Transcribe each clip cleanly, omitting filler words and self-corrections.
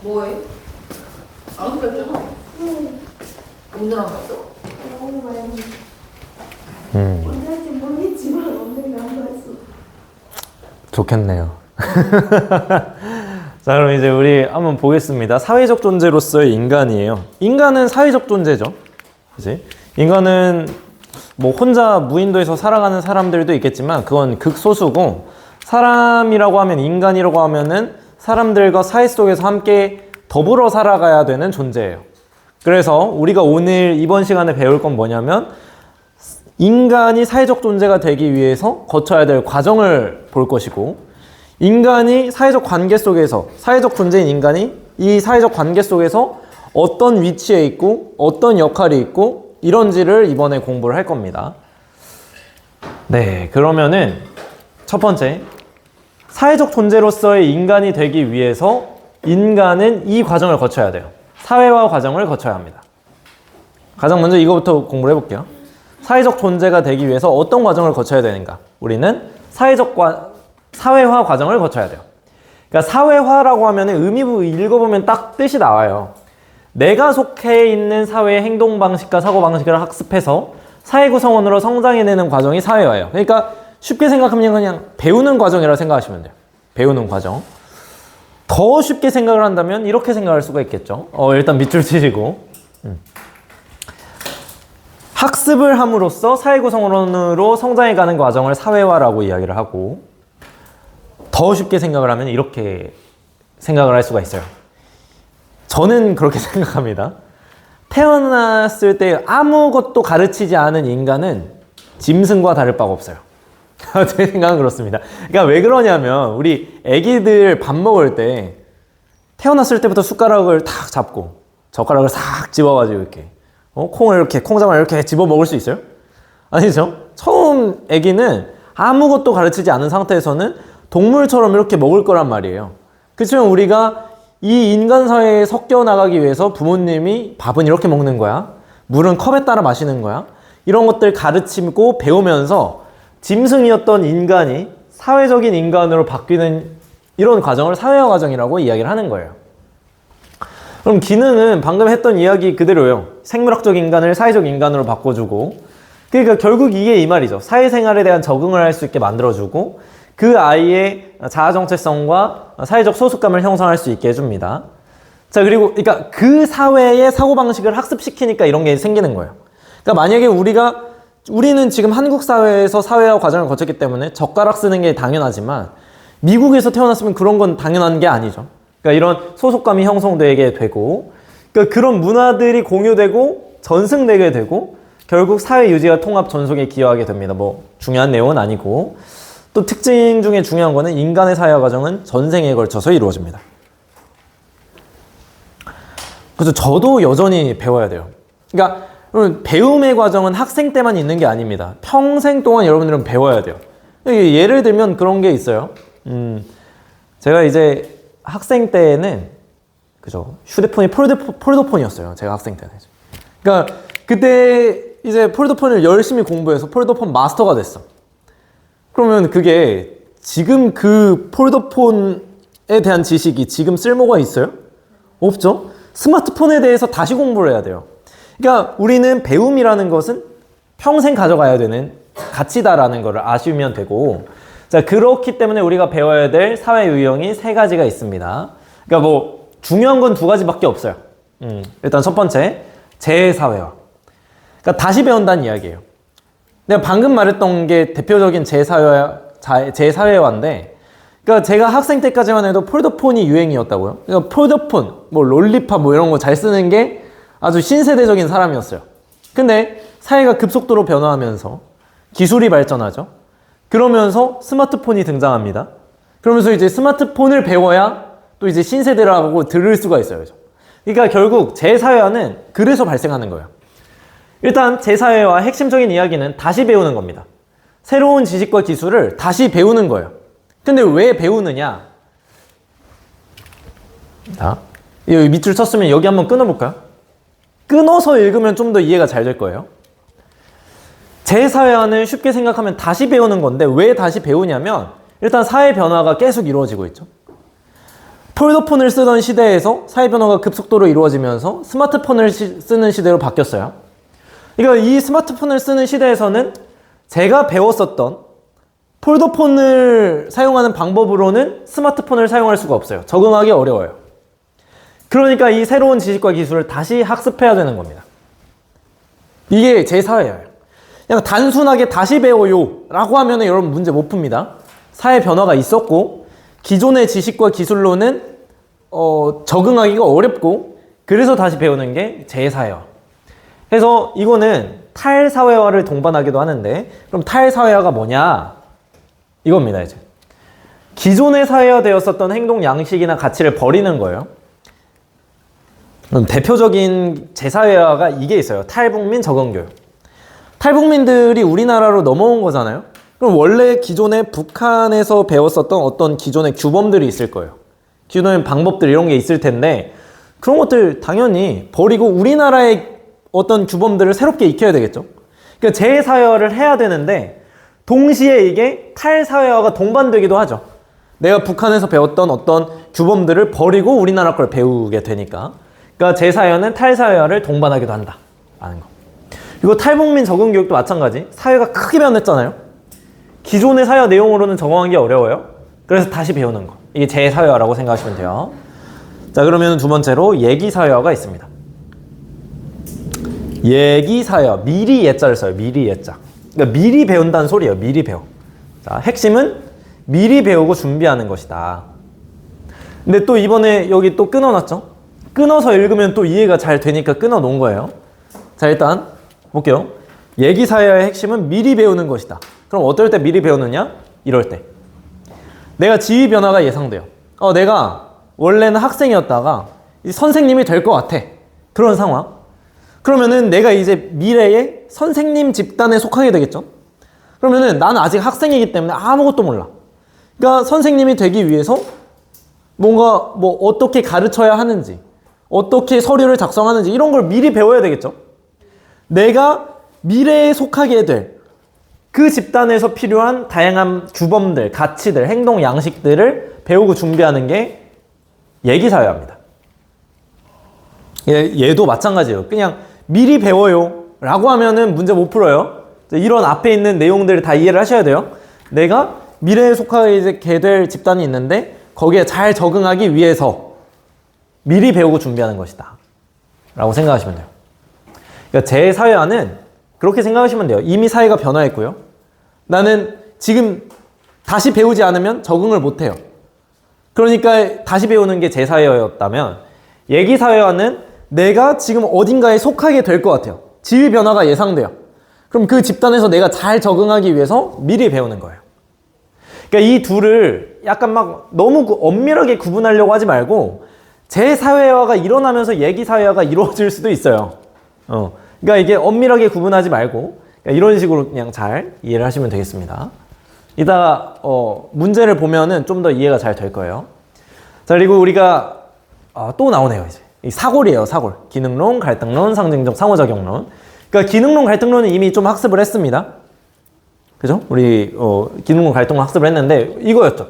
뭐해? 안 그랬잖아. 오늘 안 갔어? 오늘 할지 모르겠지만 오늘 안 봤어. 좋겠네요. 자, 그럼 이제 우리 한번 보겠습니다. 사회적 존재로서의 인간이에요. 인간은 사회적 존재죠. 그치? 인간은 뭐 혼자 무인도에서 살아가는 사람들도 있겠지만 그건 극소수고, 사람이라고 하면, 인간이라고 하면은 사람들과 사회 속에서 함께 더불어 살아가야 되는 존재예요. 그래서 우리가 오늘 이번 시간에 배울 건 뭐냐면, 인간이 사회적 존재가 되기 위해서 거쳐야 될 과정을 볼 것이고, 인간이 사회적 관계 속에서, 사회적 존재인 인간이 이 사회적 관계 속에서 어떤 위치에 있고 어떤 역할이 있고 이런지를 이번에 공부를 할 겁니다. 네, 그러면은 첫 번째, 사회적 존재로서의 인간이 되기 위해서 인간은 이 과정을 거쳐야 돼요. 사회화 과정을 거쳐야 합니다. 가장 먼저 이거부터 공부를 해볼게요. 사회적 존재가 되기 위해서 어떤 과정을 거쳐야 되는가? 우리는 사회화 과정을 거쳐야 돼요. 그러니까 사회화라고 하면 의미부 읽어보면 딱 뜻이 나와요. 내가 속해 있는 사회의 행동 방식과 사고 방식을 학습해서 사회 구성원으로 성장해내는 과정이 사회화예요. 그러니까 쉽게 생각하면 그냥 배우는 과정이라고 생각하시면 돼요. 배우는 과정. 더 쉽게 생각을 한다면 이렇게 생각할 수가 있겠죠. 일단 밑줄 치시고. 학습을 함으로써 사회 구성원으로 성장해가는 과정을 사회화라고 이야기를 하고, 더 쉽게 생각을 하면 이렇게 생각을 할 수가 있어요. 저는 그렇게 생각합니다. 태어났을 때 아무것도 가르치지 않은 인간은 짐승과 다를 바가 없어요. 제 생각은 그렇습니다. 그러니까 왜 그러냐면, 우리 애기들 밥 먹을 때 태어났을 때부터 숟가락을 탁 잡고 젓가락을 싹 집어가지고 이렇게 콩을 이렇게, 콩자반을 이렇게 집어 먹을 수 있어요? 아니죠? 처음 애기는 아무것도 가르치지 않은 상태에서는 동물처럼 이렇게 먹을 거란 말이에요. 그렇지만 우리가 이 인간 사회에 섞여 나가기 위해서 부모님이 밥은 이렇게 먹는 거야, 물은 컵에 따라 마시는 거야, 이런 것들 가르치고 배우면서 짐승이었던 인간이 사회적인 인간으로 바뀌는 이런 과정을 사회화 과정이라고 이야기를 하는 거예요. 그럼 기능은 방금 했던 이야기 그대로예요. 생물학적 인간을 사회적 인간으로 바꿔주고, 그러니까 결국 이게 이 말이죠. 사회생활에 대한 적응을 할 수 있게 만들어주고, 그 아이의 자아 정체성과 사회적 소속감을 형성할 수 있게 해줍니다. 자, 그리고 그러니까 그 사회의 사고방식을 학습시키니까 이런 게 생기는 거예요. 그러니까 만약에 우리는 지금 한국 사회에서 사회화 과정을 거쳤기 때문에 젓가락 쓰는 게 당연하지만, 미국에서 태어났으면 그런 건 당연한 게 아니죠. 그러니까 이런 소속감이 형성되게 되고, 그러니까 그런 문화들이 공유되고 전승되게 되고, 결국 사회 유지와 통합 전속에 기여하게 됩니다. 뭐 중요한 내용은 아니고, 또 특징 중에 중요한 거는 인간의 사회화 과정은 전생에 걸쳐서 이루어집니다. 그래서 저도 여전히 배워야 돼요. 그러니까 배움의 과정은 학생 때만 있는 게 아닙니다. 평생 동안 여러분들은 배워야 돼요. 예를 들면 그런 게 있어요. 제가 이제 학생 때는 그죠, 휴대폰이 폴더폰이었어요. 제가 학생 때는. 그러니까 그때 이제 폴더폰을 열심히 공부해서 폴더폰 마스터가 됐어. 그러면 그게 지금 그 폴더폰에 대한 지식이 지금 쓸모가 있어요? 없죠? 스마트폰에 대해서 다시 공부를 해야 돼요. 그러니까 우리는 배움이라는 것은 평생 가져가야 되는 가치다라는 것을 아시면 되고, 자, 그렇기 때문에 우리가 배워야 될 사회 유형이 세 가지가 있습니다. 그러니까 뭐 중요한 건 두 가지밖에 없어요. 일단 첫 번째, 재사회화. 그러니까 다시 배운다는 이야기예요. 내가 방금 말했던 게 대표적인 재사회화인데, 그러니까 제가 학생 때까지만 해도 폴더폰이 유행이었다고요. 그러니까 폴더폰, 뭐 롤리팝 뭐 이런 거 잘 쓰는 게 아주 신세대적인 사람이었어요. 근데 사회가 급속도로 변화하면서 기술이 발전하죠. 그러면서 스마트폰이 등장합니다. 그러면서 이제 스마트폰을 배워야 또 이제 신세대라고 들을 수가 있어요. 그러니까 결국 재사회화는 그래서 발생하는 거예요. 일단 재사회화 핵심적인 이야기는 다시 배우는 겁니다. 새로운 지식과 기술을 다시 배우는 거예요. 근데 왜 배우느냐? 자, 여기 밑줄 쳤으면 여기 한번 끊어볼까요? 끊어서 읽으면 좀 더 이해가 잘 될 거예요. 재사회화는 쉽게 생각하면 다시 배우는 건데, 왜 다시 배우냐면 일단 사회 변화가 계속 이루어지고 있죠. 폴더폰을 쓰던 시대에서 사회 변화가 급속도로 이루어지면서 스마트폰을 쓰는 시대로 바뀌었어요. 그러니까 이 스마트폰을 쓰는 시대에서는 제가 배웠었던 폴더폰을 사용하는 방법으로는 스마트폰을 사용할 수가 없어요. 적응하기 어려워요. 그러니까 이 새로운 지식과 기술을 다시 학습해야 되는 겁니다. 이게 제 사회예요. 그냥 단순하게 다시 배워요 라고 하면 여러분 문제 못 풉니다. 사회 변화가 있었고 기존의 지식과 기술로는 적응하기가 어렵고 그래서 다시 배우는 게 제 사회화. 그래서 이거는 탈사회화를 동반하기도 하는데 그럼 탈사회화가 뭐냐? 이겁니다. 이제 기존에 사회화되었었던 행동 양식이나 가치를 버리는 거예요. 그럼 대표적인 재사회화가 이게 있어요. 탈북민 적응교육. 탈북민들이 우리나라로 넘어온 거잖아요. 그럼 원래 기존에 북한에서 배웠었던 어떤 기존의 규범들이 있을 거예요. 기존의 방법들 이런 게 있을 텐데 그런 것들 당연히 버리고 우리나라의 어떤 규범들을 새롭게 익혀야 되겠죠. 그러니까 재사회화를 해야 되는데 동시에 이게 탈사회화가 동반되기도 하죠. 내가 북한에서 배웠던 어떤 규범들을 버리고 우리나라 걸 배우게 되니까. 그러니까 재사회화는 탈사회화를 동반하기도 한다 라는 거. 이거 탈북민 적응교육도 마찬가지. 사회가 크게 변했잖아요. 기존의 사회화 내용으로는 적응하기 어려워요. 그래서 다시 배우는 거. 이게 재사회화라고 생각하시면 돼요. 자, 그러면 두 번째로 예기사회화가 있습니다. 예기사회화. 미리 예자를 써요. 미리 예자. 그러니까 미리 배운다는 소리예요. 미리 배워. 자, 핵심은 미리 배우고 준비하는 것이다. 근데 또 이번에 여기 또 끊어놨죠? 끊어서 읽으면 또 이해가 잘 되니까 끊어 놓은 거예요. 자, 일단 볼게요. 예기사회화의 핵심은 미리 배우는 것이다. 그럼 어떨 때 미리 배우느냐? 이럴 때. 내가 지위 변화가 예상돼요. 내가 원래는 학생이었다가 선생님이 될 것 같아. 그런 상황. 그러면은 내가 이제 미래에 선생님 집단에 속하게 되겠죠? 그러면은 나는 아직 학생이기 때문에 아무것도 몰라. 그러니까 선생님이 되기 위해서 뭔가 뭐 어떻게 가르쳐야 하는지, 어떻게 서류를 작성하는지 이런 걸 미리 배워야 되겠죠? 내가 미래에 속하게 될 그 집단에서 필요한 다양한 규범들, 가치들, 행동 양식들을 배우고 준비하는 게 예기사회화입니다. 얘도 마찬가지예요. 그냥 미리 배워요 라고 하면은 문제 못 풀어요. 이런 앞에 있는 내용들을 다 이해를 하셔야 돼요. 내가 미래에 속하게 될 집단이 있는데 거기에 잘 적응하기 위해서 미리 배우고 준비하는 것이다 라고 생각하시면 돼요. 그러니까 제 사회화는 그렇게 생각하시면 돼요. 이미 사회가 변화했고요. 나는 지금 다시 배우지 않으면 적응을 못해요. 그러니까 다시 배우는 게 제 사회화였다면 예기 사회화는 내가 지금 어딘가에 속하게 될 것 같아요. 지위 변화가 예상돼요. 그럼 그 집단에서 내가 잘 적응하기 위해서 미리 배우는 거예요. 그러니까 이 둘을 약간 막 너무 엄밀하게 구분하려고 하지 말고 제 사회화가 일어나면서 예기 사회화가 이루어질 수도 있어요. 그러니까 이게 엄밀하게 구분하지 말고 이런 식으로 그냥 잘 이해를 하시면 되겠습니다. 이따가 문제를 보면은 좀 더 이해가 잘 될 거예요. 자, 그리고 우리가 또 나오네요. 이제 이 사골이에요. 사골. 기능론, 갈등론, 상징적 상호작용론. 그러니까 기능론, 갈등론은 이미 좀 학습을 했습니다. 그죠? 우리 기능론, 갈등론 학습을 했는데 이거였죠.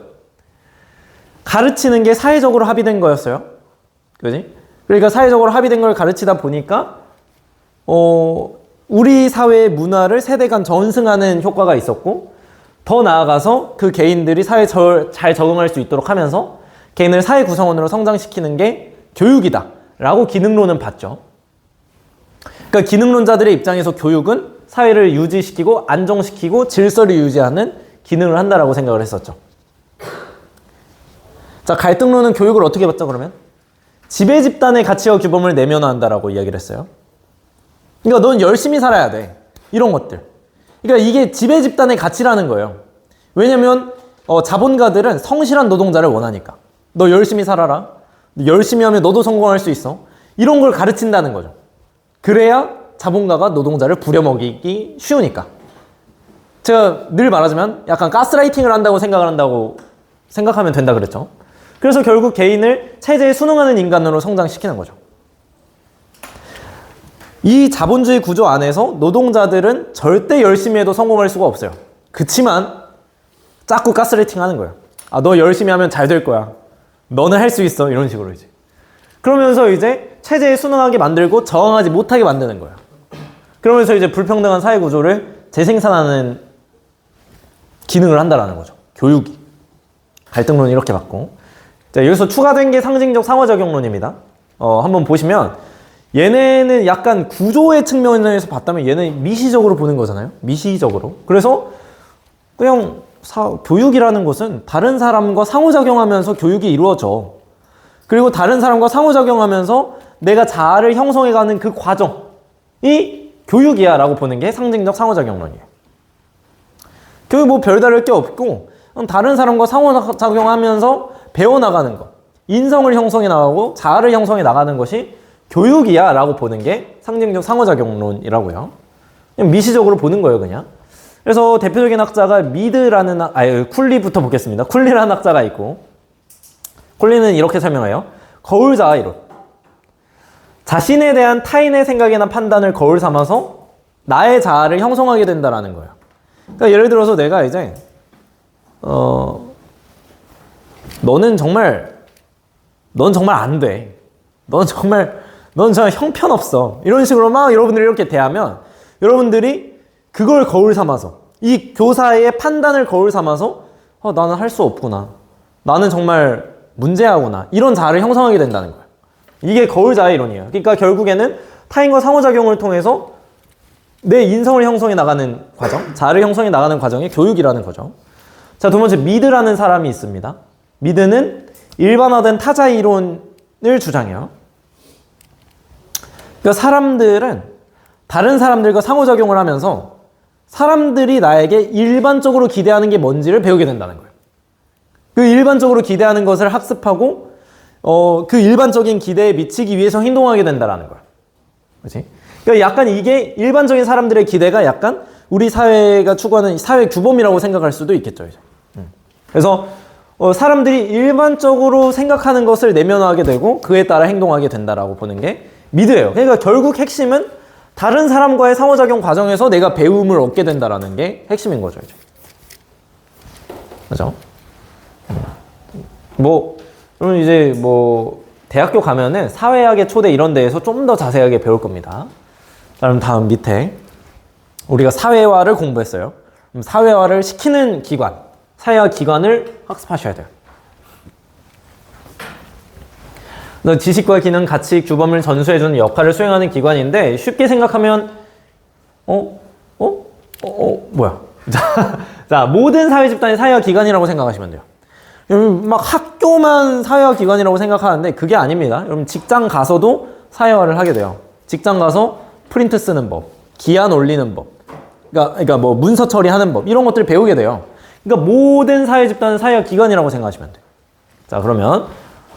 가르치는 게 사회적으로 합의된 거였어요. 그지? 그러니까 사회적으로 합의된 걸 가르치다 보니까 우리 사회의 문화를 세대 간 전승하는 효과가 있었고 더 나아가서 그 개인들이 사회에 잘 적응할 수 있도록 하면서 개인을 사회 구성원으로 성장시키는 게 교육이다 라고 기능론은 봤죠. 그러니까 기능론자들의 입장에서 교육은 사회를 유지시키고 안정시키고 질서를 유지하는 기능을 한다라고 생각을 했었죠. 자, 갈등론은 교육을 어떻게 봤죠, 그러면? 지배 집단의 가치와 규범을 내면화한다라고 이야기를 했어요. 그러니까 넌 열심히 살아야 돼. 이런 것들. 그러니까 이게 지배 집단의 가치라는 거예요. 왜냐면 자본가들은 성실한 노동자를 원하니까. 너 열심히 살아라. 열심히 하면 너도 성공할 수 있어. 이런 걸 가르친다는 거죠. 그래야 자본가가 노동자를 부려먹이기 쉬우니까. 제가 늘 말하지만 약간 가스라이팅을 한다고 생각하면 된다 그랬죠. 그래서 결국 개인을 체제에 순응하는 인간으로 성장시키는 거죠. 이 자본주의 구조 안에서 노동자들은 절대 열심히 해도 성공할 수가 없어요. 그치만 자꾸 가스라이팅 하는 거예요. 너 열심히 하면 잘 될 거야. 너는 할 수 있어. 이런 식으로 이제. 그러면서 이제 체제에 순응하게 만들고 저항하지 못하게 만드는 거예요. 그러면서 이제 불평등한 사회 구조를 재생산하는 기능을 한다라는 거죠. 교육이. 갈등론은 이렇게 받고. 자, 여기서 추가된 게 상징적 상호작용론입니다. 한번 보시면 얘네는 약간 구조의 측면에서 봤다면 얘는 미시적으로 보는 거잖아요. 미시적으로. 그래서 그냥 교육이라는 것은 다른 사람과 상호작용하면서 교육이 이루어져. 그리고 다른 사람과 상호작용하면서 내가 자아를 형성해가는 그 과정이 교육이야 라고 보는 게 상징적 상호작용론이에요. 교육 뭐 별다를 게 없고 다른 사람과 상호작용하면서 배워나가는 것, 인성을 형성해 나가고 자아를 형성해 나가는 것이 교육이야 라고 보는 게 상징적 상호작용론이라고요. 그냥 미시적으로 보는 거예요 그냥. 그래서 대표적인 학자가 쿨리부터 보겠습니다. 쿨리라는 학자가 있고, 쿨리는 이렇게 설명해요. 거울자아 이론. 자신에 대한 타인의 생각이나 판단을 거울 삼아서 나의 자아를 형성하게 된다라는 거예요. 그러니까 예를 들어서 내가 이제 넌 정말 안 돼. 넌 정말 형편없어. 이런 식으로 막 여러분들이 이렇게 대하면 여러분들이 그걸 거울 삼아서 이 교사의 판단을 거울 삼아서 나는 할 수 없구나. 나는 정말 문제하구나. 이런 자아를 형성하게 된다는 거예요. 이게 거울 자아 이론이에요. 그러니까 결국에는 타인과 상호작용을 통해서 내 인성을 형성해 나가는 과정, 자아를 형성해 나가는 과정이 교육이라는 거죠. 자, 두 번째 미드라는 사람이 있습니다. 미드는 일반화된 타자 이론을 주장해요. 그러니까 사람들은 다른 사람들과 상호작용을 하면서 사람들이 나에게 일반적으로 기대하는 게 뭔지를 배우게 된다는 거예요. 그 일반적으로 기대하는 것을 학습하고 그 일반적인 기대에 미치기 위해서 행동하게 된다는 거예요. 그렇지? 그러니까 약간 이게 일반적인 사람들의 기대가 약간 우리 사회가 추구하는 사회 규범이라고 생각할 수도 있겠죠. 이제. 그래서 사람들이 일반적으로 생각하는 것을 내면화하게 되고 그에 따라 행동하게 된다라고 보는 게 미드예요. 그러니까 결국 핵심은 다른 사람과의 상호작용 과정에서 내가 배움을 얻게 된다라는 게 핵심인 거죠. 이제. 그죠? 그럼 이제 대학교 가면은 사회학의 초대 이런 데에서 좀 더 자세하게 배울 겁니다. 그럼 다음 밑에 우리가 사회화를 공부했어요. 그럼 사회화를 시키는 기관, 사회화 기관을 학습하셔야 돼요. 지식과 기능, 가치, 규범을 전수해주는 역할을 수행하는 기관인데 쉽게 생각하면 뭐야? 자, 모든 사회 집단이 사회화 기관이라고 생각하시면 돼요. 여러분 막 학교만 사회화 기관이라고 생각하는데 그게 아닙니다. 여러분 직장 가서도 사회화를 하게 돼요. 직장 가서 프린트 쓰는 법, 기한 올리는 법, 그러니까 문서 처리하는 법 이런 것들을 배우게 돼요. 그러니까 모든 사회 집단은 사회화 기관이라고 생각하시면 돼요. 자, 그러면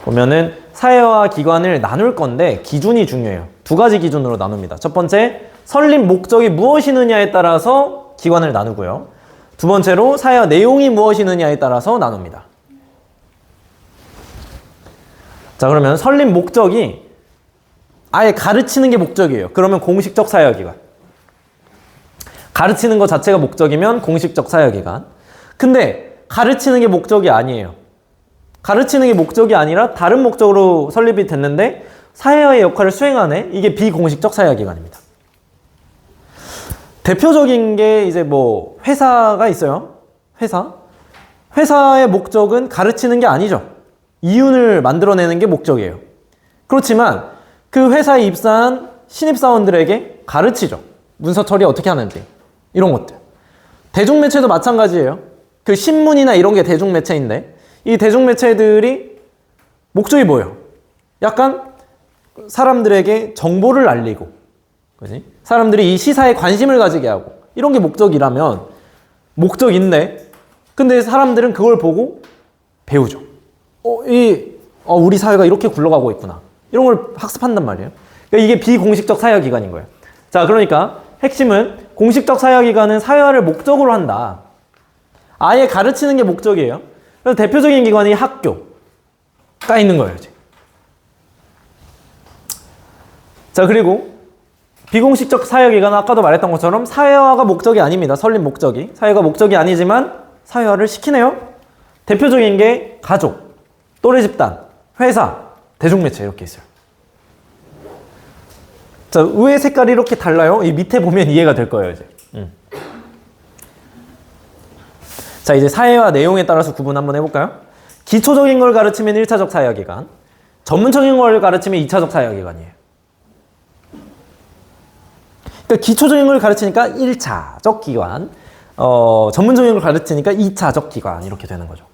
보면은 사회화 기관을 나눌 건데 기준이 중요해요. 두 가지 기준으로 나눕니다. 첫 번째, 설립 목적이 무엇이느냐에 따라서 기관을 나누고요. 두 번째로 사회화 내용이 무엇이느냐에 따라서 나눕니다. 자, 그러면 설립 목적이 아예 가르치는 게 목적이에요. 그러면 공식적 사회화 기관. 가르치는 것 자체가 목적이면 공식적 사회화 기관. 근데 가르치는 게 목적이 아니에요. 가르치는 게 목적이 아니라 다른 목적으로 설립이 됐는데 사회화의 역할을 수행하네? 이게 비공식적 사회화 기관입니다. 대표적인 게 이제 회사가 있어요. 회사의 목적은 가르치는 게 아니죠. 이윤을 만들어내는 게 목적이에요. 그렇지만 그 회사에 입사한 신입사원들에게 가르치죠. 문서 처리 어떻게 하는지 이런 것들. 대중매체도 마찬가지예요. 그 신문이나 이런 게 대중매체인데 이 대중매체들이 목적이 뭐예요? 약간 사람들에게 정보를 알리고, 그지? 사람들이 이 시사에 관심을 가지게 하고 이런 게 목적이라면 목적인데, 근데 사람들은 그걸 보고 배우죠. 우리 사회가 이렇게 굴러가고 있구나. 이런 걸 학습한단 말이에요. 그러니까 이게 비공식적 사회화 기관인 거예요. 자, 그러니까 핵심은 공식적 사회화 기관은 사회화를 목적으로 한다. 아예 가르치는 게 목적이에요. 그래서 대표적인 기관이 학교가 있는 거예요. 이제. 자, 그리고 비공식적 사회화 기관은 아까도 말했던 것처럼 사회화가 목적이 아닙니다. 설립 목적이. 사회가 목적이 아니지만 사회화를 시키네요. 대표적인 게 가족, 또래 집단, 회사, 대중매체 이렇게 있어요. 자, 왜 색깔이 이렇게 달라요? 이 밑에 보면 이해가 될 거예요, 이제. 자, 이제 사회와 내용에 따라서 구분 한번 해볼까요? 기초적인 걸 가르치면 1차적 사회화기관, 전문적인 걸 가르치면 2차적 사회화기관이에요. 그러니까 기초적인 걸 가르치니까 1차적 기관, 전문적인 걸 가르치니까 2차적 기관 이렇게 되는 거죠.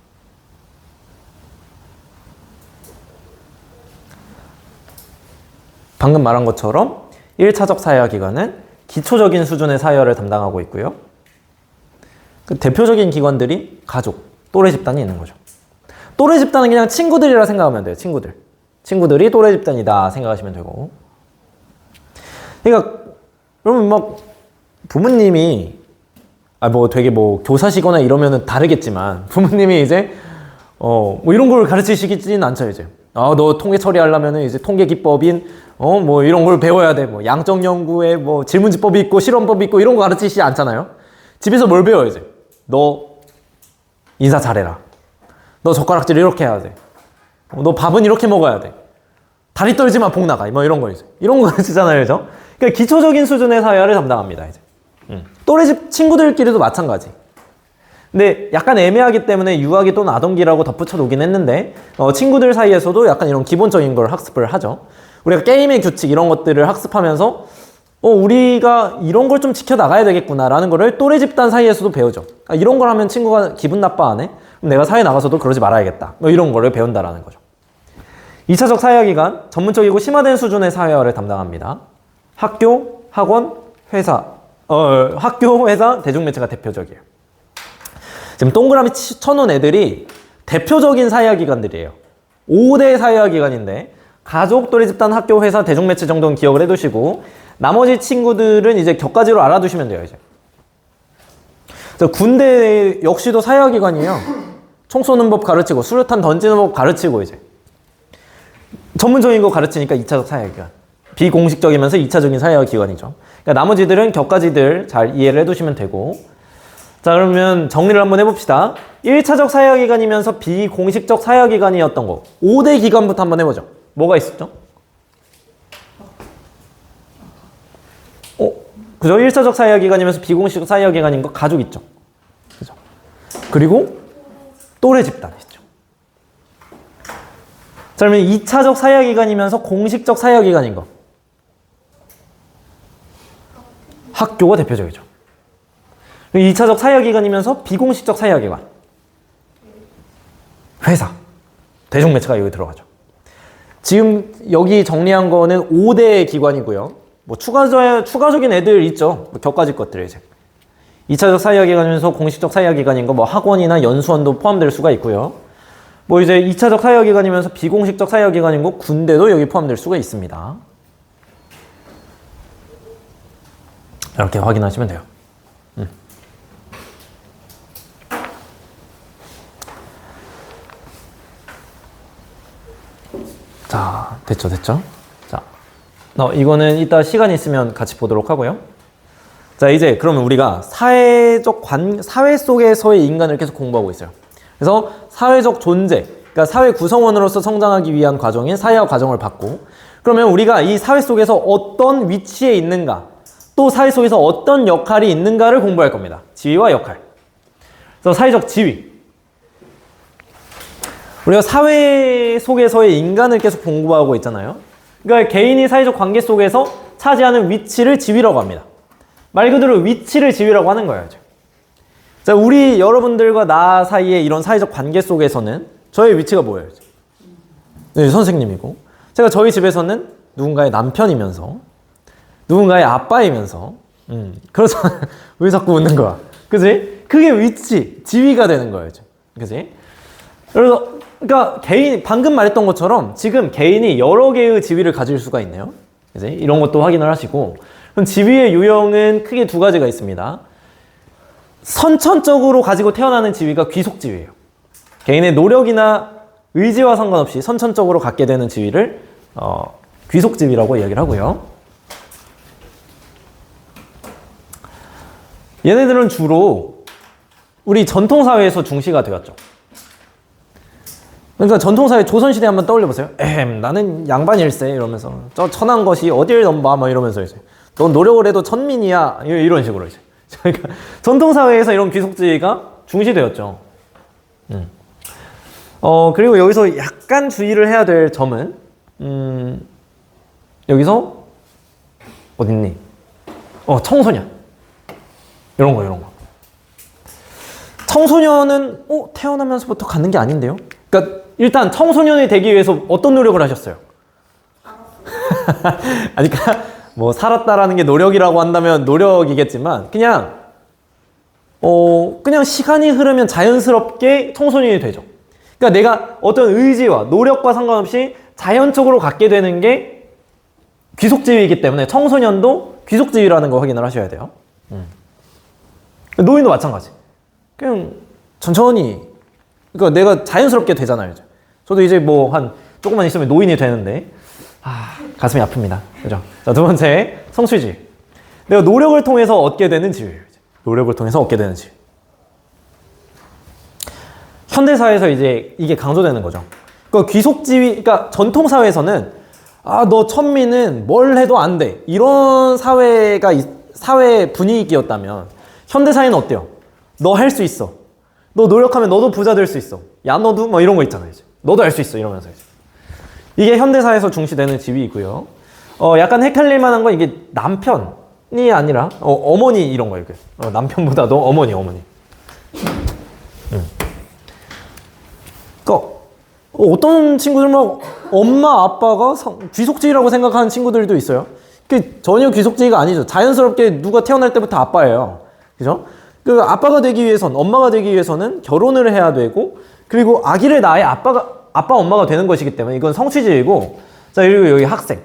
방금 말한 것처럼 1차적 사회화기관은 기초적인 수준의 사회화를 담당하고 있고요. 그 대표적인 기관들이 가족, 또래 집단이 있는 거죠. 또래 집단은 그냥 친구들이라 생각하면 돼요. 친구들이 또래 집단이다 생각하시면 되고. 그러니까 그러면 막 부모님이 뭐 되게 뭐 교사시거나 이러면은 다르겠지만 부모님이 이제 뭐 이런 걸 가르치시지는 않죠. 이제 너 통계 처리하려면은 이제 통계 기법인 뭐 이런 걸 배워야 돼. 뭐 양적 연구에 뭐 질문지법이 있고 실험법이 있고 이런 거 가르치시지 않잖아요. 집에서 뭘 배워요, 이제? 너 인사 잘해라. 너 젓가락질 이렇게 해야 돼. 너 밥은 이렇게 먹어야 돼. 다리 떨지마 복 나가. 뭐 이런 거 이제. 이런 거 가르치잖아요, 그죠? 그러니까 기초적인 수준의 사회화를 담당합니다, 이제. 또래 집 친구들끼리도 마찬가지. 근데 약간 애매하기 때문에 유아기 또는 아동기라고 덧붙여 놓긴 했는데 친구들 사이에서도 약간 이런 기본적인 걸 학습을 하죠. 우리가 게임의 규칙 이런 것들을 학습하면서 우리가 이런 걸 좀 지켜나가야 되겠구나라는 거를 또래 집단 사이에서도 배우죠. 이런 걸 하면 친구가 기분 나빠하네? 그럼 내가 사회 나가서도 그러지 말아야겠다. 뭐 이런 거를 배운다라는 거죠. 2차적 사회화기관, 전문적이고 심화된 수준의 사회화를 담당합니다. 학교, 학원, 회사, 학교, 회사, 대중매체가 대표적이에요. 지금 동그라미 쳐놓은 애들이 대표적인 사회화기관들이에요. 5대 사회화기관인데 가족, 또래 집단, 학교, 회사, 대중매체 정도는 기억을 해두시고 나머지 친구들은 이제 격가지로 알아두시면 돼요, 이제. 군대 역시도 사회화기관이에요. 총 쏘는 법 가르치고 수류탄 던지는 법 가르치고 이제. 전문적인 거 가르치니까 2차적 사회화기관. 비공식적이면서 2차적인 사회화기관이죠. 그러니까 나머지들은 격가지들 잘 이해를 해두시면 되고. 자, 그러면 정리를 한번 해봅시다. 1차적 사회화기관이면서 비공식적 사회화기관이었던 거. 5대 기관부터 한번 해보죠. 뭐가 있었죠? 그죠? 1차적 사회화기관이면서 비공식 사회화기관인 거 가족 있죠. 그죠? 그리고 또래 집단 있죠. 자, 그러면 2차적 사회화기관이면서 공식적 사회화기관인 거. 학교가 대표적이죠. 2차적 사회화기관이면서 비공식적 사회화기관. 회사. 대중매체가 여기 들어가죠. 지금 여기 정리한 거는 5대 기관이고요. 뭐 추가적인 애들 있죠. 뭐 격가지 것들 이제. 2차적 사회화기관이면서 공식적 사회화기관인 거 뭐 학원이나 연수원도 포함될 수가 있고요. 뭐 이제 2차적 사회화기관이면서 비공식적 사회화기관인 거 군대도 여기 포함될 수가 있습니다. 이렇게 확인하시면 돼요. 자, 됐죠. 자, 이거는 이따 시간 있으면 같이 보도록 하고요. 자, 이제 그러면 우리가 사회 속에서의 인간을 계속 공부하고 있어요. 그래서 사회적 존재, 그러니까 사회 구성원으로서 성장하기 위한 과정인 사회화 과정을 받고, 그러면 우리가 이 사회 속에서 어떤 위치에 있는가, 또 사회 속에서 어떤 역할이 있는가를 공부할 겁니다. 지위와 역할. 그래서 사회적 지위. 우리가 사회 속에서의 인간을 계속 공부하고 있잖아요. 그러니까 개인이 사회적 관계 속에서 차지하는 위치를 지위라고 합니다. 말 그대로 위치를 지위라고 하는 거예요. 자, 우리 여러분들과 나 사이에 이런 사회적 관계 속에서는 저의 위치가 뭐예요? 네, 선생님이고, 제가 저희 집에서는 누군가의 남편이면서 누군가의 아빠이면서 그래서 왜 자꾸 웃는 거야? 그지? 그게 위치, 지위가 되는 거예요. 그지? 그래서 그러니까 방금 말했던 것처럼 지금 개인이 여러 개의 지위를 가질 수가 있네요. 그지? 이런 것도 확인을 하시고, 그럼 지위의 유형은 크게 두 가지가 있습니다. 선천적으로 가지고 태어나는 지위가 귀속 지위예요. 개인의 노력이나 의지와 상관없이 선천적으로 갖게 되는 지위를 귀속 지위라고 이야기를 하고요. 얘네들은 주로 우리 전통사회에서 중시가 되었죠. 그러니까 전통사회 조선시대 한번 떠올려보세요. 나는 양반일세 이러면서 저 천한 것이 어딜 넘봐 막 이러면서 이제 넌 노력을 해도 천민이야 이런 식으로 이제 그러니까 전통사회에서 이런 귀속주의가 중시되었죠. 그리고 여기서 약간 주의를 해야 될 점은 여기서 어딨니? 청소년 이런 거 청소년은 태어나면서부터 갖는 게 아닌데요? 그러니까 일단 청소년이 되기 위해서 어떤 노력을 하셨어요? 아니, 그러니까 뭐 살았다라는 게 노력이라고 한다면 노력이겠지만 그냥 시간이 흐르면 자연스럽게 청소년이 되죠. 그러니까 내가 어떤 의지와 노력과 상관없이 자연적으로 갖게 되는 게 귀속지위이기 때문에 청소년도 귀속지위라는 거 확인을 하셔야 돼요. 노인도 마찬가지. 그냥 천천히, 그러니까 내가 자연스럽게 되잖아요. 이제. 저도 이제 뭐 한 조금만 있으면 노인이 되는데 가슴이 아픕니다. 그죠? 자, 두 번째 성취지위. 내가 노력을 통해서 얻게 되는 지위예요. 노력을 통해서 얻게 되는 지위. 현대사회에서 이제 이게 강조되는 거죠. 그러니까 귀속지위, 그러니까 전통사회에서는 너 천민은 뭘 해도 안 돼. 이런 사회 분위기였다면 현대사회는 어때요? 너 할 수 있어. 너 노력하면 너도 부자 될 수 있어. 야, 너도 뭐 이런 거 있잖아요. 이제. 너도 할 수 있어. 이러면서 이제. 이게 현대사회에서 중시되는 지위이고요. 약간 헷갈릴 만한 건 이게 남편이 아니라 어머니 이런 거예요. 남편보다도 어머니. 그러니까 어떤 친구들은 엄마 아빠가 귀속지위라고 생각하는 친구들도 있어요. 그게 전혀 귀속지위가 아니죠. 자연스럽게 누가 태어날 때부터 아빠예요. 그죠? 그 아빠가 되기 위해선, 엄마가 되기 위해서는 결혼을 해야 되고, 그리고 아기를 낳아야 아빠 엄마가 되는 것이기 때문에 이건 성취지위고. 자, 그리고 여기 학생.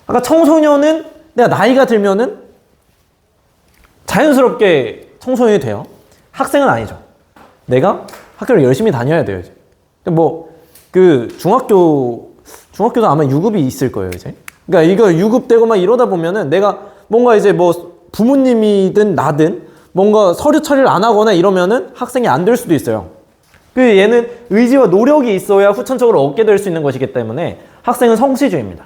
아까 청소년은 내가 나이가 들면은 자연스럽게 청소년이 돼요. 학생은 아니죠. 내가 학교를 열심히 다녀야 돼요. 이제. 중학교도 아마 유급이 있을 거예요, 이제. 그러니까 이거 유급되고 막 이러다 보면은 내가 뭔가 이제 뭐 부모님이든 나든 뭔가 서류 처리를 안 하거나 이러면은 학생이 안 될 수도 있어요. 얘는 의지와 노력이 있어야 후천적으로 얻게 될 수 있는 것이기 때문에 학생은 성취주의입니다.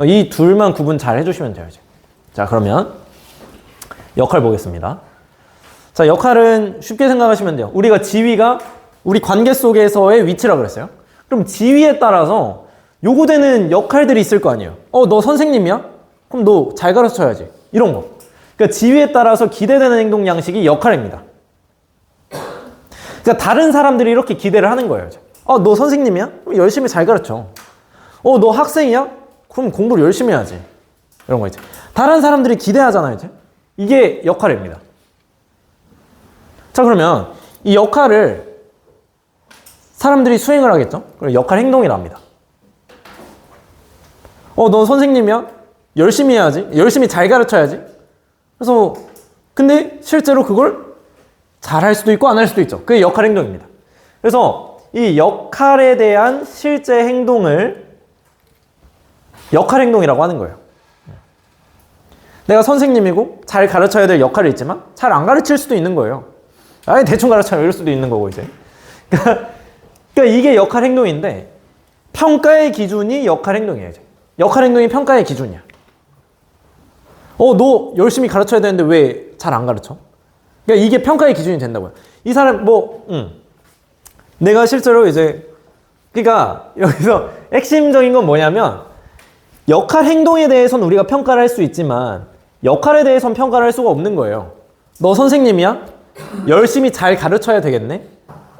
이 둘만 구분 잘 해주시면 돼요, 이제. 자, 그러면 역할 보겠습니다. 자, 역할은 쉽게 생각하시면 돼요. 우리가 지위가 우리 관계 속에서의 위치라 그랬어요. 그럼 지위에 따라서 요구되는 역할들이 있을 거 아니에요. 너 선생님이야? 그럼 너 잘 가르쳐야지. 이런 거. 그러니까 지위에 따라서 기대되는 행동 양식이 역할입니다. 그러니까 다른 사람들이 이렇게 기대를 하는 거예요. 이제. 너 선생님이야? 그럼 열심히 잘 가르쳐. 너 학생이야? 그럼 공부를 열심히 해야지. 이런 거 이제. 다른 사람들이 기대하잖아요, 이제. 이게 역할입니다. 자, 그러면 이 역할을 사람들이 수행을 하겠죠? 그럼 역할 행동이라 합니다. 너 선생님이야? 열심히 해야지. 열심히 잘 가르쳐야지. 그래서 근데 실제로 그걸 잘 할 수도 있고 안 할 수도 있죠. 그게 역할 행동입니다. 그래서 이 역할에 대한 실제 행동을 역할 행동이라고 하는 거예요. 내가 선생님이고 잘 가르쳐야 될 역할이 있지만 잘 안 가르칠 수도 있는 거예요. 아예 대충 가르쳐요 이럴 수도 있는 거고 이제. 그러니까 이게 역할 행동인데 평가의 기준이 역할 행동이에요. 이제. 역할 행동이 평가의 기준이야. 너 열심히 가르쳐야 되는데 왜 잘 안 가르쳐? 그러니까 이게 평가의 기준이 된다고요. 이 사람 내가 실제로 이제 그러니까 여기서 핵심적인 건 뭐냐면 역할 행동에 대해서는 우리가 평가를 할 수 있지만 역할에 대해서는 평가를 할 수가 없는 거예요. 너 선생님이야? 열심히 잘 가르쳐야 되겠네?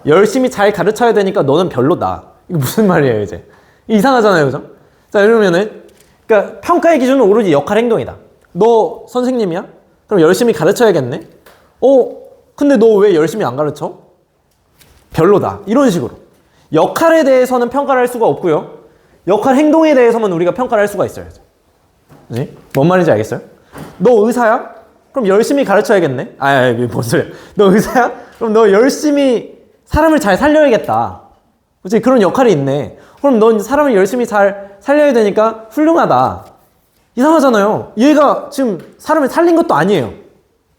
열심히 잘 가르쳐야 되니까 너는 별로다. 이거 무슨 말이에요, 이제? 이상하잖아요, 그죠? 자, 이러면은, 그러니까 평가의 기준은 오로지 역할 행동이다. 너 선생님이야? 그럼 열심히 가르쳐야겠네? 근데 너 왜 열심히 안 가르쳐? 별로다. 이런 식으로. 역할에 대해서는 평가를 할 수가 없고요. 역할 행동에 대해서만 우리가 평가를 할 수가 있어요. 그치? 뭔 말인지 알겠어요? 너 의사야? 그럼 열심히 가르쳐야겠네? 뭔 소리야. 너 의사야? 그럼 너 열심히 사람을 잘 살려야겠다. 그치? 그런 역할이 있네. 그럼 넌 사람을 열심히 잘 살려야 되니까 훌륭하다. 이상하잖아요. 얘가 지금 사람을 살린 것도 아니에요.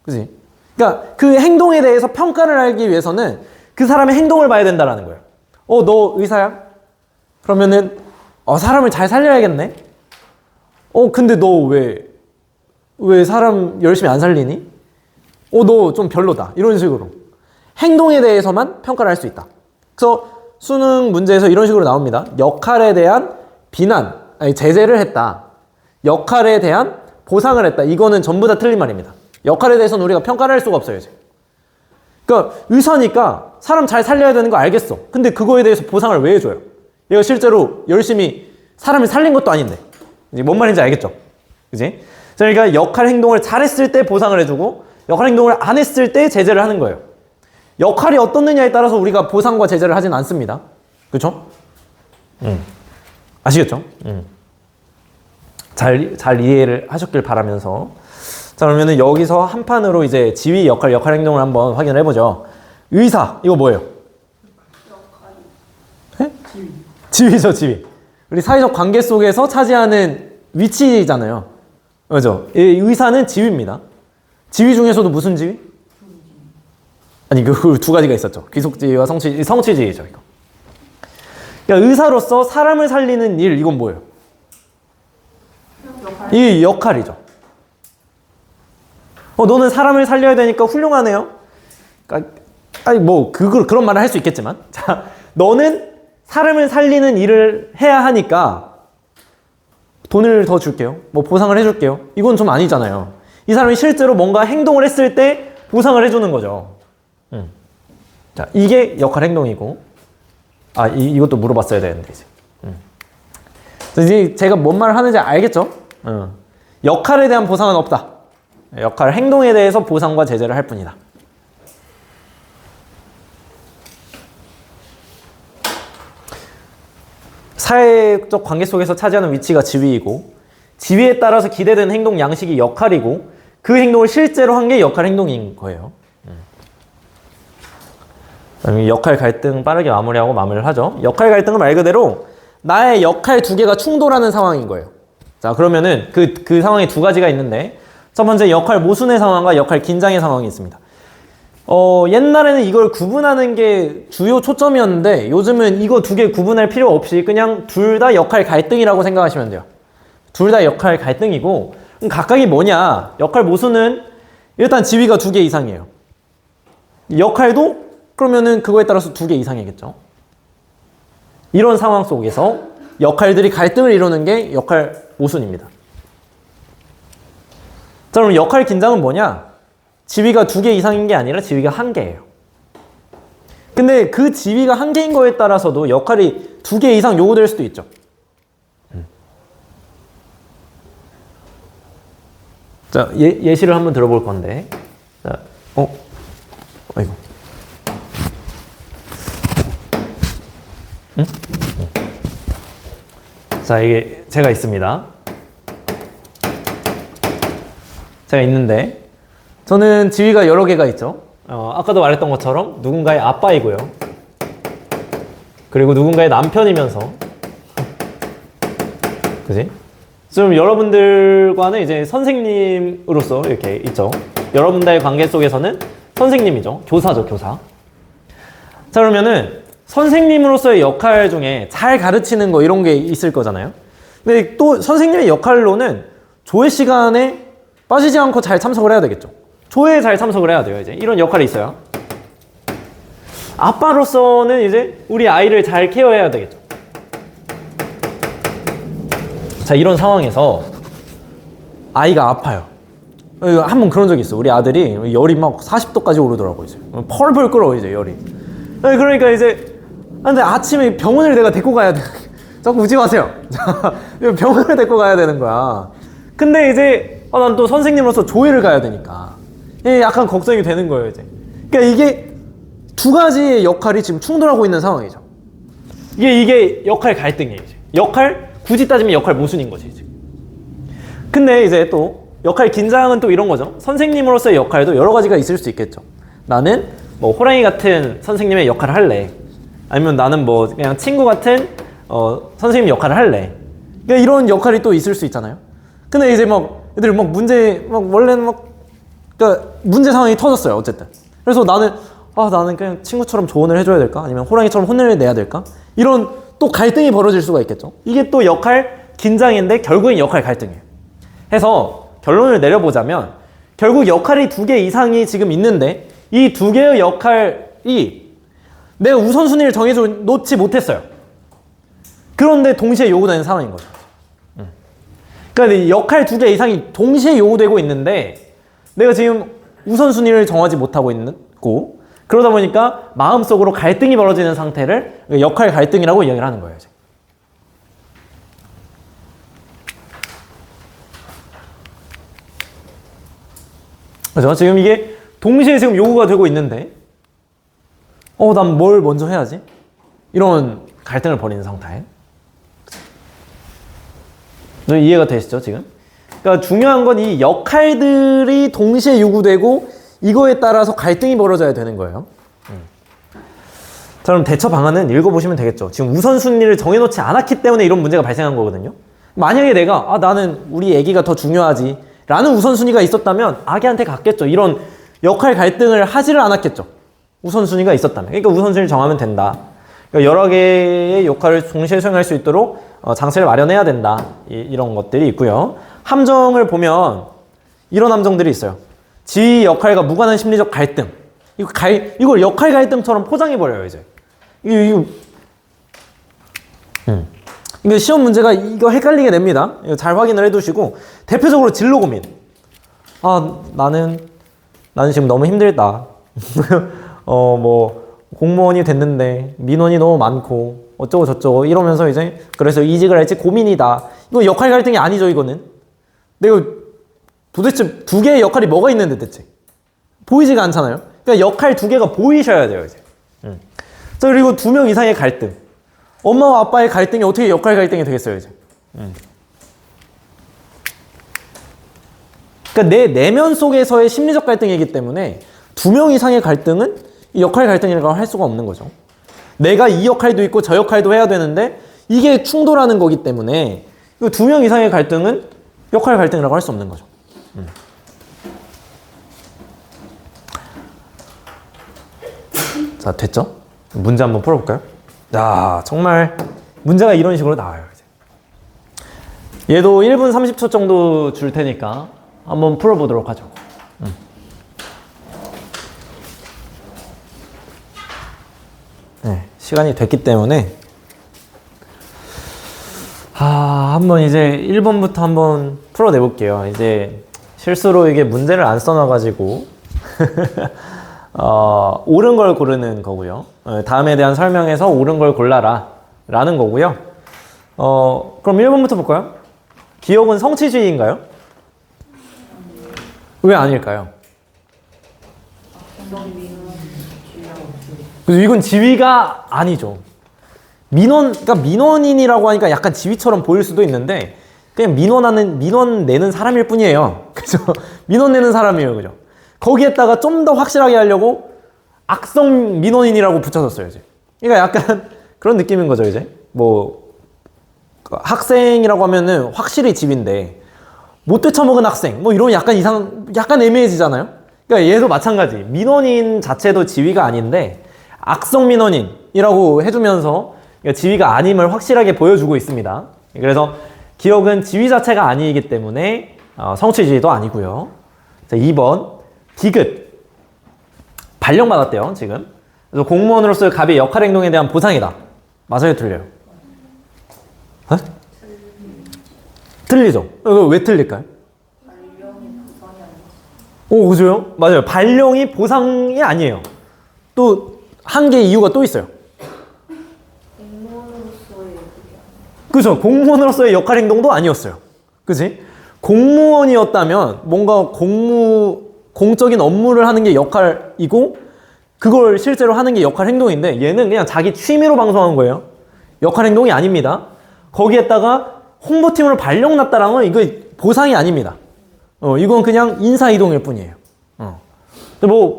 그치? 그러니까 그 행동에 대해서 평가를 하기 위해서는 그 사람의 행동을 봐야 된다는 거예요. 너 의사야? 그러면은 사람을 잘 살려야겠네. 근데 너 왜 사람 열심히 안 살리니? 너 좀 별로다. 이런 식으로 행동에 대해서만 평가를 할 수 있다. 그래서 수능 문제에서 이런 식으로 나옵니다. 역할에 대한 비난, 아니 제재를 했다. 역할에 대한 보상을 했다. 이거는 전부 다 틀린 말입니다. 역할에 대해서는 우리가 평가를 할 수가 없어요, 이제. 그러니까 의사니까 사람 잘 살려야 되는 거 알겠어. 근데 그거에 대해서 보상을 왜 해줘요? 얘가 실제로 열심히 사람을 살린 것도 아닌데. 이제 뭔 말인지 알겠죠? 그지? 그러니까 역할 행동을 잘했을 때 보상을 해주고 역할 행동을 안 했을 때 제재를 하는 거예요. 역할이 어떻느냐에 따라서 우리가 보상과 제재를 하진 않습니다. 그렇죠? 아시겠죠? 잘 이해를 하셨길 바라면서. 자, 그러면은 여기서 한 판으로 이제 지위, 역할 행동을 한번 확인을 해보죠. 의사, 이거 뭐예요? 네? 지위죠, 지위. 우리 사회적 관계 속에서 차지하는 위치잖아요. 그죠? 이 의사는 지위입니다. 지위 중에서도 무슨 지위? 아니, 그 두 가지가 있었죠. 귀속지위와 성취지위죠, 이거. 그러니까 의사로서 사람을 살리는 일, 이건 뭐예요? 이 역할이죠. 너는 사람을 살려야 되니까 훌륭하네요. 그러니까, 아니, 그런 말을 할 수 있겠지만. 자, 너는 사람을 살리는 일을 해야 하니까 돈을 더 줄게요. 보상을 해줄게요. 이건 좀 아니잖아요. 이 사람이 실제로 뭔가 행동을 했을 때 보상을 해주는 거죠. 자, 이게 역할 행동이고. 이것도 물어봤어야 되는데, 이제. 이제 제가 뭔 말을 하는지 알겠죠? 역할에 대한 보상은 없다. 역할 행동에 대해서 보상과 제재를 할 뿐이다. 사회적 관계 속에서 차지하는 위치가 지위이고, 지위에 따라서 기대되는 행동 양식이 역할이고, 그 행동을 실제로 한 게 역할 행동인 거예요. 역할 갈등 빠르게 마무리하고 마무리를 하죠. 역할 갈등은 말 그대로 나의 역할 두 개가 충돌하는 상황인 거예요. 자, 그러면은 그 상황에 두 가지가 있는데, 첫 번째 역할 모순의 상황과 역할 긴장의 상황이 있습니다. 옛날에는 이걸 구분하는 게 주요 초점이었는데 요즘은 이거 두 개 구분할 필요 없이 그냥 둘 다 역할 갈등이라고 생각하시면 돼요. 둘 다 역할 갈등이고, 그럼 각각이 뭐냐? 역할 모순은 일단 지위가 두 개 이상이에요. 역할도 그러면은 그거에 따라서 두 개 이상이겠죠. 이런 상황 속에서 역할들이 갈등을 이루는 게 역할 모순입니다. 자, 그럼 역할 긴장은 뭐냐? 지위가 두 개 이상인 게 아니라 지위가 한 개예요. 근데 그 지위가 한 개인 거에 따라서도 역할이 두 개 이상 요구될 수도 있죠. 자, 예시를 한번 들어볼 건데. 자, 아이고. 응? 자, 이게 제가 있습니다. 제가 있는데, 저는 지위가 여러 개가 있죠. 아까도 말했던 것처럼 누군가의 아빠이고요. 그리고 누군가의 남편이면서, 그지? 좀 여러분들과는 이제 선생님으로서 이렇게 있죠. 여러분들의 관계 속에서는 선생님이죠. 교사죠, 교사. 자, 그러면은 선생님으로서의 역할 중에 잘 가르치는 거 이런 게 있을 거잖아요. 근데 또 선생님의 역할로는 조회 시간에 빠지지 않고 잘 참석을 해야 되겠죠. 조회에 잘 참석을 해야 돼요, 이제. 이런 역할이 있어요. 아빠로서는 이제 우리 아이를 잘 케어해야 되겠죠. 자, 이런 상황에서 아이가 아파요. 한 번 그런 적이 있어. 우리 아들이 열이 막 40도까지 오르더라고요, 이제. 펄펄 끓어, 이제 열이. 그러니까 이제, 근데 아침에 병원을 내가 데리고 가야 돼. 자꾸 웃지 마세요. 병원을 데리고 가야 되는 거야. 근데 이제, 난 또 선생님으로서 조회를 가야 되니까. 약간 걱정이 되는 거예요, 이제. 그러니까 이게 두 가지의 역할이 지금 충돌하고 있는 상황이죠. 이게 역할 갈등이에요, 이제. 굳이 따지면 역할 모순인 거지, 이제. 근데 이제 또 역할 긴장은 또 이런 거죠. 선생님으로서의 역할도 여러 가지가 있을 수 있겠죠. 나는 뭐 호랑이 같은 선생님의 역할을 할래. 아니면 나는 뭐 그냥 친구 같은 선생님 역할을 할래. 그러니까 이런 역할이 또 있을 수 있잖아요. 근데 이제 막 애들 막 문제 막 원래는 막 그러니까 문제 상황이 터졌어요, 어쨌든. 그래서 나는 아, 나는 그냥 친구처럼 조언을 해줘야 될까? 아니면 호랑이처럼 혼내를 내야 될까? 이런 또 갈등이 벌어질 수가 있겠죠. 이게 또 역할 긴장인데 결국엔 역할 갈등이에요. 해서 결론을 내려보자면 결국 역할이 2개 이상이 지금 있는데 이 2개의 역할이 내가 우선순위를 정해져 놓지 못했어요. 그런데 동시에 요구되는 상황인 거죠. 그러니까 역할 2개 이상이 동시에 요구되고 있는데 내가 지금 우선순위를 정하지 못하고 있고 그러다 보니까 마음속으로 갈등이 벌어지는 상태를 역할 갈등이라고 이야기를 하는 거예요. 이제. 그렇죠? 지금 이게 동시에 지금 요구가 되고 있는데 난 뭘 먼저 해야지? 이런 갈등을 벌이는 상태. 이해가 되시죠, 지금? 그러니까 중요한 건 이 역할들이 동시에 요구되고 이거에 따라서 갈등이 벌어져야 되는 거예요. 자, 그럼 대처 방안은 읽어보시면 되겠죠. 지금 우선순위를 정해놓지 않았기 때문에 이런 문제가 발생한 거거든요. 만약에 내가 나는 우리 애기가 더 중요하지 라는 우선순위가 있었다면 아기한테 갔겠죠. 이런 역할 갈등을 하지를 않았겠죠. 우선순위가 있었다면. 그러니까 우선순위를 정하면 된다. 그러니까 여러 개의 역할을 동시에 수행할 수 있도록 장치를 마련해야 된다. 이런 것들이 있고요. 함정을 보면 이런 함정들이 있어요. 지위 역할과 무관한 심리적 갈등. 이걸 역할 갈등처럼 포장해버려요, 이제. 이거 시험 문제가 이거 헷갈리게 냅니다. 이거 잘 확인을 해두시고. 대표적으로 진로 고민. 나는 지금 너무 힘들다. 공무원이 됐는데 민원이 너무 많고 어쩌고 저쩌고 이러면서 이제 그래서 이직을 할지 고민이다. 이거 역할 갈등이 아니죠, 이거는. 내가 도대체 2개의 역할이 뭐가 있는데 대체 보이지가 않잖아요. 그러니까 역할 2개가 보이셔야 돼요, 이제. 자, 그리고 2명 이상의 갈등. 엄마와 아빠의 갈등이 어떻게 역할 갈등이 되겠어요, 이제. 그러니까 내 내면 속에서의 심리적 갈등이기 때문에 2명 이상의 갈등은 역할 갈등이라고 할 수가 없는 거죠. 내가 이 역할도 있고 저 역할도 해야 되는데 이게 충돌하는 거기 때문에 2명 이상의 갈등은 역할 갈등이라고 할 수 없는 거죠. 자, 됐죠? 문제 한번 풀어볼까요? 야, 정말 문제가 이런 식으로 나와요. 이제. 얘도 1분 30초 정도 줄 테니까 한번 풀어보도록 하죠. 네, 시간이 됐기 때문에 한번 이제 1번부터 한번 풀어내볼게요. 이제 실수로 이게 문제를 안 써놔가지고 옳은 걸 고르는 거고요. 다음에 대한 설명에서 옳은 걸 골라라 라는 거고요. 그럼 1번부터 볼까요? 기억은 성취주의인가요? 왜 아닐까요? 이건 지위가 아니죠. 그러니까 민원인이라고 하니까 약간 지위처럼 보일 수도 있는데 그냥 민원 내는 사람일 뿐이에요. 그죠? 민원 내는 사람이에요. 그죠? 거기에다가 좀 더 확실하게 하려고 악성 민원인이라고 붙여줬어요, 이제. 그러니까 약간 그런 느낌인 거죠, 이제. 학생이라고 하면은 확실히 지위인데 못 되쳐먹은 학생 이러면 약간 애매해지잖아요. 그러니까 얘도 마찬가지. 민원인 자체도 지위가 아닌데 악성 민원인이라고 해주면서 지위가 아님을 확실하게 보여주고 있습니다. 그래서 기억은 지위 자체가 아니기 때문에 성취지위도 아니고요. 자, 2번 디귿. 발령받았대요, 지금. 그래서 공무원으로서의 갑의 역할 행동에 대한 보상이다. 맞아요, 틀려요? 틀리죠? 왜 틀릴까요? 그죠? 맞아요. 발령이 보상이 아니에요. 또 한 개의 이유가 또 있어요. 그죠? 공무원으로서의 역할 행동도 아니었어요. 그지? 공무원이었다면 뭔가 공적인 업무를 하는 게 역할이고 그걸 실제로 하는 게 역할 행동인데 얘는 그냥 자기 취미로 방송한 거예요. 역할 행동이 아닙니다. 거기에다가 홍보팀으로 발령났다라는 건 이거 보상이 아닙니다. 이건 그냥 인사이동일 뿐이에요.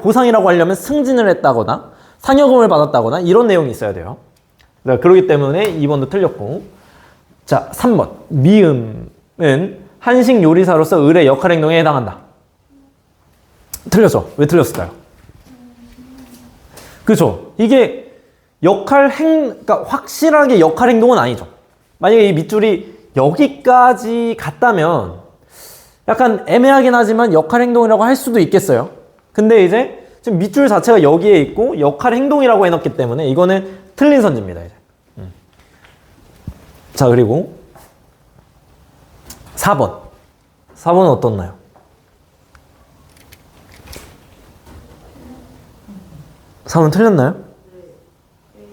보상이라고 하려면 승진을 했다거나 상여금을 받았다거나 이런 내용이 있어야 돼요. 그렇기 때문에 2번도 틀렸고. 자, 3번. 미음은 한식 요리사로서 을의 역할 행동에 해당한다. 틀렸죠? 왜 틀렸을까요? 그죠? 이게 그러니까 확실하게 역할 행동은 아니죠. 만약에 이 밑줄이 여기까지 갔다면 약간 애매하긴 하지만 역할 행동이라고 할 수도 있겠어요. 근데 이제 지금 밑줄 자체가 여기에 있고 역할 행동이라고 해놨기 때문에 이거는 틀린 선지입니다. 이제. 자, 그리고 4번. 4번은 어떻나요? 사 4번 틀렸나요?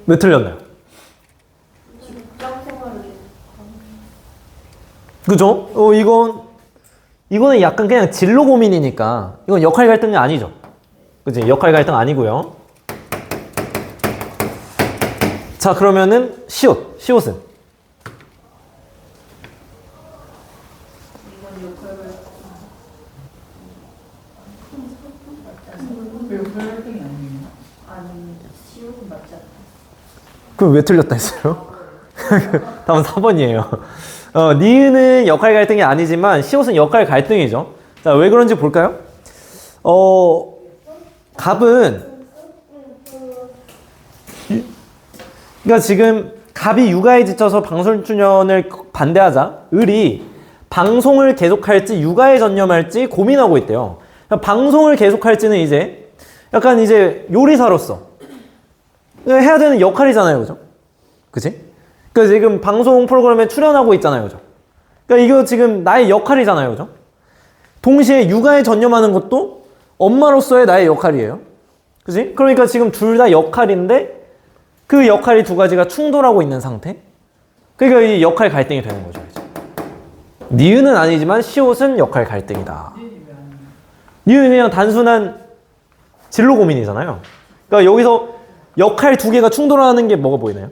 왜 틀렸나요? 직장 생활을 그죠? 이거는 약간 그냥 진로 고민이니까 이건 역할 갈등이 아니죠. 그치? 역할 갈등 아니고요. 자, 그러면은 시옷은? 이건 역할을 역할 활동이 아니에요. 아니, 시험은 맞지 않나? 그럼 왜 틀렸다 했어요? 다음 4번이에요. 니은은 역할 갈등이 아니지만 시옷은 역할 갈등이죠. 자, 왜 그런지 볼까요? 갑은 그러니까 지금 갑이 육아에 지쳐서 방송출연을 반대하자 을이 방송을 계속할지 육아에 전념할지 고민하고 있대요. 그러니까 방송을 계속할지는 이제 약간 이제 요리사로서 해야 되는 역할이잖아요, 그죠? 그치? 그러니까 지금 방송 프로그램에 출연하고 있잖아요, 그죠? 그러니까 이거 지금 나의 역할이잖아요, 그죠? 동시에 육아에 전념하는 것도 엄마로서의 나의 역할이에요. 그치? 그러니까 지금 둘 다 역할인데 그 역할이 두 가지가 충돌하고 있는 상태? 그러니까 이 역할 갈등이 되는 거죠, 이제. 니은은 아니지만 시옷은 역할 갈등이다. 니은은 그냥 단순한 진로 고민이잖아요. 그러니까 여기서 역할 두 개가 충돌하는 게 뭐가 보이나요?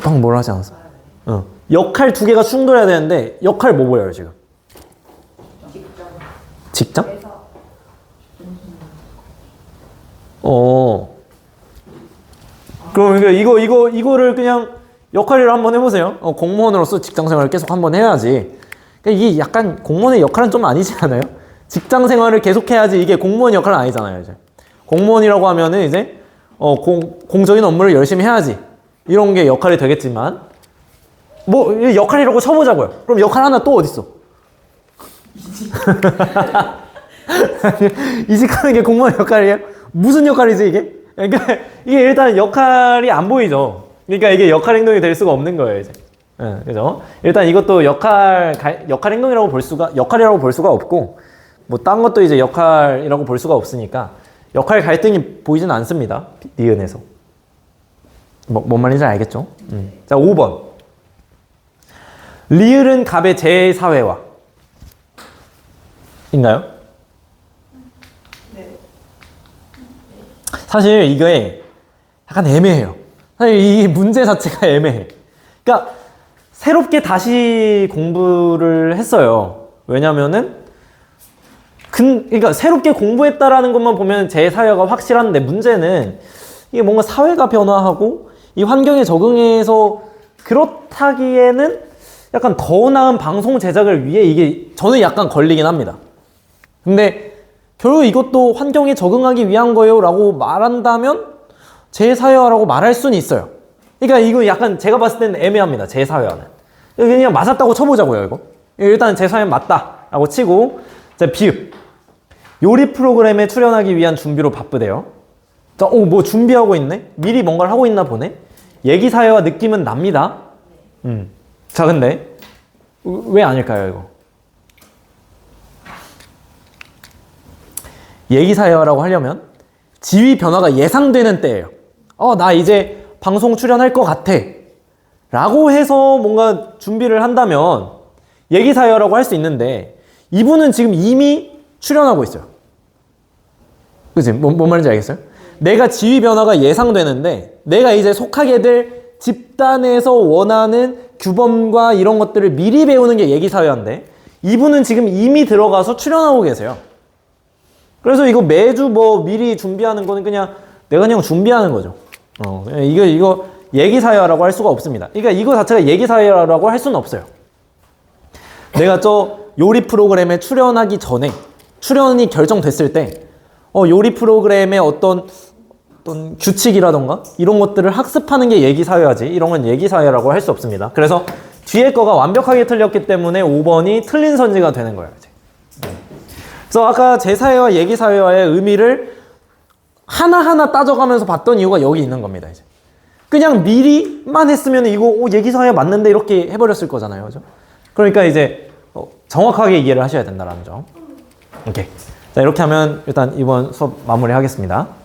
방금 뭐라 하지 않았어? 역할 두 개가 충돌해야 되는데 역할 뭐 보여요 지금? 직장? 그럼 이거를 그냥 역할을 한번 해보세요. 공무원으로서 직장 생활을 계속 한번 해야지. 그러니까 이게 약간 공무원의 역할은 좀 아니지 않아요? 직장 생활을 계속 해야지 이게 공무원 역할은 아니잖아요. 이제 공무원이라고 하면은 이제 공적인 업무를 열심히 해야지 이런 게 역할이 되겠지만 뭐 역할이라고 쳐보자고요. 그럼 역할 하나 또 어딨어? 이직하는 게 공무원 역할이에요? 무슨 역할이지 이게? 그러니까 이게 일단 역할이 안 보이죠. 그러니까 이게 역할 행동이 될 수가 없는 거예요 이제. 그죠? 일단 이것도 역할 행동이라고 역할이라고 볼 수가 없고 뭐 딴 것도 이제 역할이라고 볼 수가 없으니까 역할 갈등이 보이진 않습니다. 니은에서. 뭔 말인지 알겠죠? 자, 5번. 리을은 갑의 제4회화. 있나요? 네. 사실 이게 약간 애매해요. 사실 이 문제 자체가 애매해. 그러니까 새롭게 다시 공부를 했어요. 왜냐면은 그러니까 새롭게 공부했다라는 것만 보면 제4회가 확실한데 문제는 이게 뭔가 사회가 변화하고 이 환경에 적응해서 그렇다기에는 약간 더 나은 방송 제작을 위해 이게 저는 약간 걸리긴 합니다. 근데 결국 이것도 환경에 적응하기 위한 거예요 라고 말한다면 제4회화라고 말할 수는 있어요. 그러니까 이거 약간 제가 봤을 때는 애매합니다. 제4회화는. 그냥 맞았다고 쳐보자고요, 이거. 일단 제4회는 맞다 라고 치고 자, 비읍. 요리 프로그램에 출연하기 위한 준비로 바쁘대요. 자, 뭐 준비하고 있네? 미리 뭔가를 하고 있나 보네? 얘기사회화 느낌은 납니다. 자, 근데 왜 아닐까요, 이거? 얘기사회화라고 하려면 지위 변화가 예상되는 때예요. 나 이제 방송 출연할 것 같아 라고 해서 뭔가 준비를 한다면 얘기사회화라고 할 수 있는데 이분은 지금 이미 출연하고 있어요. 그치? 뭔 말인지 알겠어요? 내가 지위 변화가 예상되는데 내가 이제 속하게 될 집단에서 원하는 규범과 이런 것들을 미리 배우는 게 얘기사회화인데 이분은 지금 이미 들어가서 출연하고 계세요. 그래서 이거 매주 뭐 미리 준비하는 거는 그냥 내가 그냥 준비하는 거죠. 이거 얘기사회화라고 할 수가 없습니다. 그러니까 이거 자체가 얘기사회화라고 할 수는 없어요. 내가 저 요리 프로그램에 출연하기 전에 출연이 결정됐을 때 요리 프로그램의 어떤 어떤 규칙이라던가 이런 것들을 학습하는 게 얘기사회화지 이런 건 얘기사회라고 할 수 없습니다. 그래서 뒤에 거가 완벽하게 틀렸기 때문에 5번이 틀린 선지가 되는 거예요. 이제. 그래서 아까 제사회와 얘기사회화의 의미를 하나하나 따져가면서 봤던 이유가 여기 있는 겁니다. 이제. 그냥 미리만 했으면 이거 얘기사회 맞는데 이렇게 해버렸을 거잖아요. 그죠? 그러니까 이제 정확하게 이해를 하셔야 된다는 점. 오케이. 자, 이렇게 하면 일단 이번 수업 마무리하겠습니다.